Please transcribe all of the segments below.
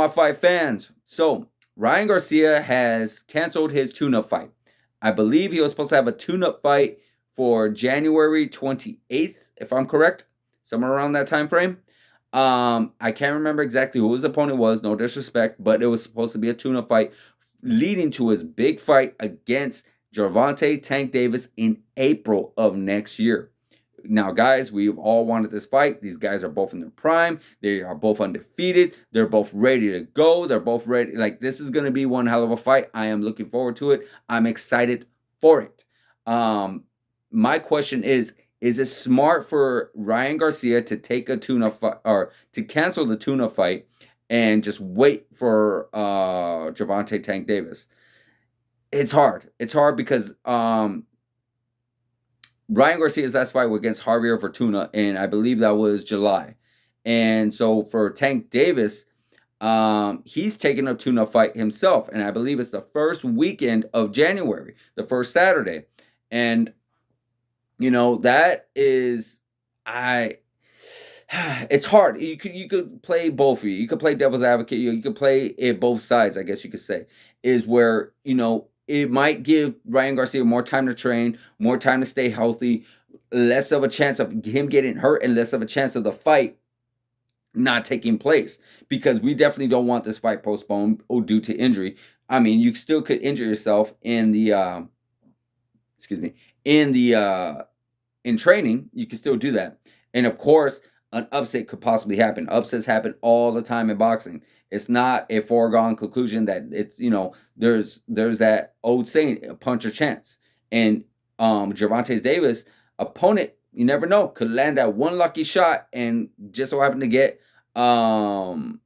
my fight fans. So, Ryan Garcia has canceled his tune-up fight. I believe he was supposed to have a tune-up fight for January 28th, if I'm correct, somewhere around that time frame. I can't remember exactly who his opponent was, no disrespect, but it was supposed to be a tune-up fight leading to his big fight against Gervonta Tank Davis in April of next year. Now, guys, we've all wanted this fight. These guys are both in their prime. They are both undefeated. They're both ready to go. They're both ready. Like, this is going to be one hell of a fight. I am looking forward to it. I'm excited for it. My question is it smart for Ryan Garcia to take a tune-up fight or to cancel the tune-up fight and just wait for Gervonta Tank Davis? It's hard. It's hard because Ryan Garcia's last fight was against Javier Fortuna, and I believe that was July. And so for Tank Davis, he's taking a tune-up fight himself, and I believe it's the first weekend of January, the first Saturday. And that is it's hard. You could play both of you. You could play devil's advocate. You could play it both sides, I guess you could say. Is where it might give Ryan Garcia more time to train, more time to stay healthy, less of a chance of him getting hurt, and less of a chance of the fight not taking place. Because we definitely don't want this fight postponed due to injury. I mean, you still could injure yourself in the in training. You can still do that, and of course, an upset could possibly happen. Upsets happen all the time in boxing. It's not a foregone conclusion that it's there's that old saying, a punch or chance. And Gervonta Davis opponent, you never know, could land that one lucky shot and just so happen to get Gervonta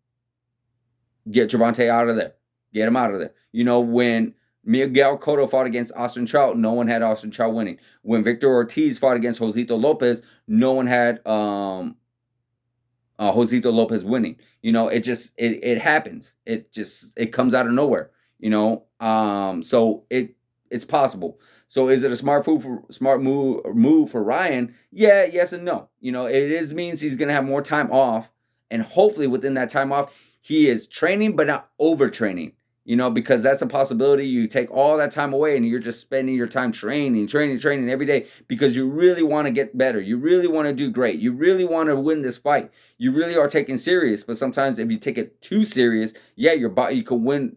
out of there, get him out of there. When Miguel Cotto fought against Austin Trout, no one had Austin Trout winning. When Victor Ortiz fought against Josito Lopez, no one had Josito Lopez winning. It happens. It comes out of nowhere. So it's possible. So is it a smart move for Ryan? Yeah, yes and no. It means he's gonna have more time off, and hopefully within that time off, he is training but not overtraining. Because that's a possibility. You take all that time away and you're just spending your time training every day because you really want to get better. You really want to do great. You really want to win this fight. You really are taking serious. But sometimes if you take it too serious, your body, you could win,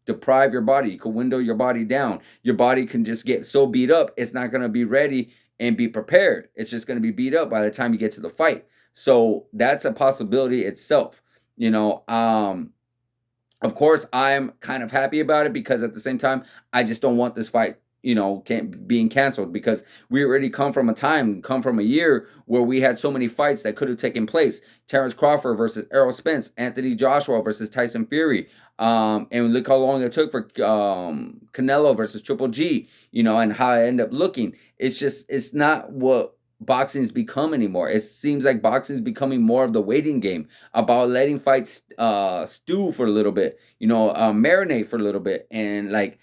deprive your body. You could window your body down. Your body can just get so beat up, it's not going to be ready and be prepared. It's just going to be beat up by the time you get to the fight. So that's a possibility itself. Of course, I'm kind of happy about it because at the same time, I just don't want this fight, being canceled because we already come from a year where we had so many fights that could have taken place. Terrence Crawford versus Errol Spence, Anthony Joshua versus Tyson Fury. And look how long it took for Canelo versus Triple G, and how it ended up looking. It's not what boxing's become anymore. It seems like boxing's becoming more of the waiting game, about letting fights stew for a little bit, marinate for a little bit, and like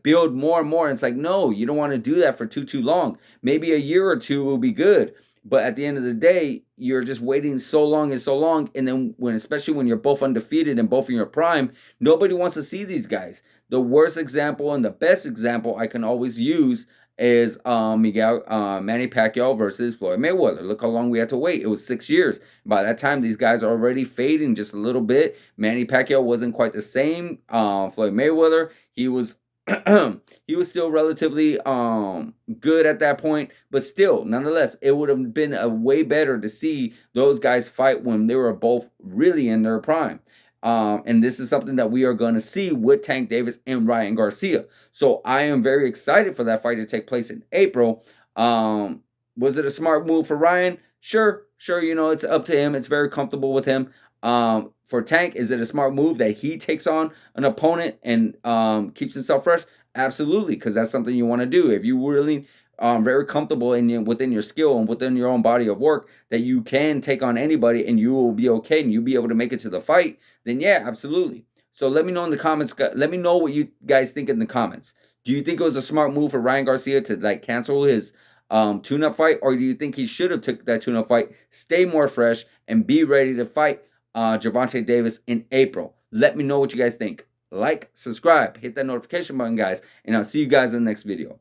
build more and more. And it's like, no, you don't want to do that for too long. Maybe a year or two will be good, but at the end of the day, you're just waiting so long, and then especially when you're both undefeated and both in your prime, nobody wants to see these guys. The worst example and the best example I can always use is Manny Pacquiao versus Floyd Mayweather. Look how long we had to wait. It was 6 years. By that time, these guys are already fading just a little bit. Manny Pacquiao wasn't quite the same. Floyd Mayweather, he was he was still relatively good at that point, but still, nonetheless, it would have been a way better to see those guys fight when they were both really in their prime. And this is something that we are going to see with Tank Davis and Ryan Garcia. So I am very excited for that fight to take place in April. Was it a smart move for Ryan? Sure. It's up to him. It's very comfortable with him. For Tank, is it a smart move that he takes on an opponent and keeps himself fresh? Absolutely, because that's something you want to do. If you really very comfortable within your skill and within your own body of work that you can take on anybody and you will be okay and you'll be able to make it to the fight, then yeah, absolutely. So let me know in the comments. Let me know what you guys think in the comments. Do you think it was a smart move for Ryan Garcia to cancel his tune-up fight, or do you think he should have took that tune-up fight, stay more fresh, and be ready to fight Gervonta Davis in April. Let me know what you guys think. Like, subscribe, hit that notification button, guys, and I'll see you guys in the next video.